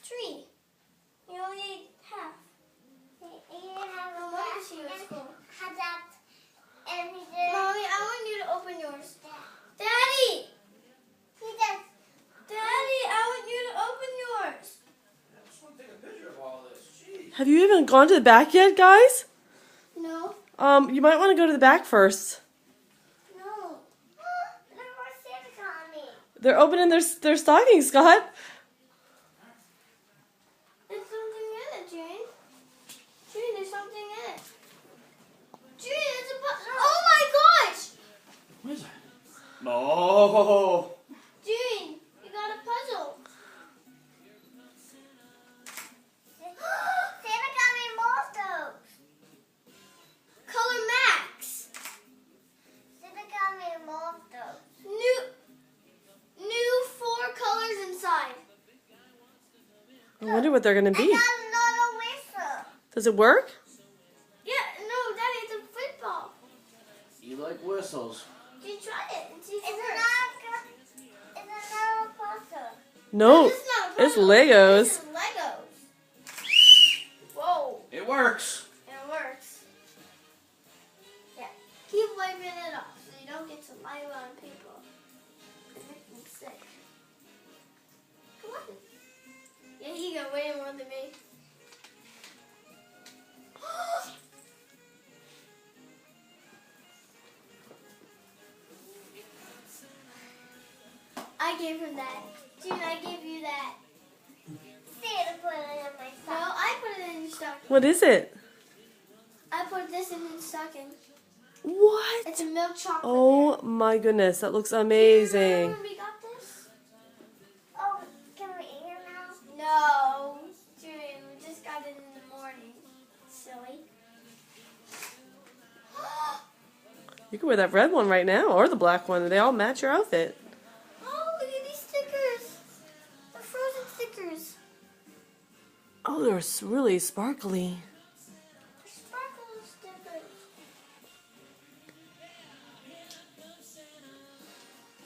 tree. You only ate half. No wonder she was full. Mommy, I want you to open yours. Daddy! Daddy, I want you to open yours. I just want to take a picture of all this. Jeez. Have you even gone to the back yet, guys? No. You might want to go to the back first. No. They're opening their stockings, Scott. There's something in it, Jane. Jane, there's something in it. Jane, it's a oh my gosh! What is that? No. Jane, you got a puzzle. Color Max. New 4 colors inside. I wonder what they're going to be. Does it work? Yeah, no, Daddy, it's a football. You like whistles. You try it and see if it works. No, This is not a it's puzzle. Legos. This is Legos. Whoa, It works. it works. Yeah, keep wiping it off so you don't get saliva on people and make them sick. Come on. Yeah, he got way more than me. I gave him that. Dude, I gave you that. No, I put it in your stocking. What is it? I put this in your stocking. What? It's a milk chocolate. Oh my goodness, that looks amazing. Remember when we got this? Can we eat it now? No. Julian, we just got it in the morning. Silly. You can wear that red one right now, or the black one. They all match your outfit. Oh, look at these stickers. The frozen stickers. Oh, they're really sparkly. The sparkle stickers.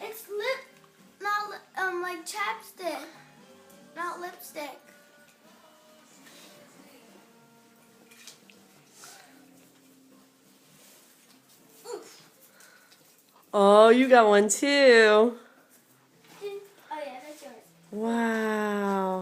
It's not like chapstick, not lipstick. Oof. Oh, you got one too. Oh yeah, that's yours. Wow.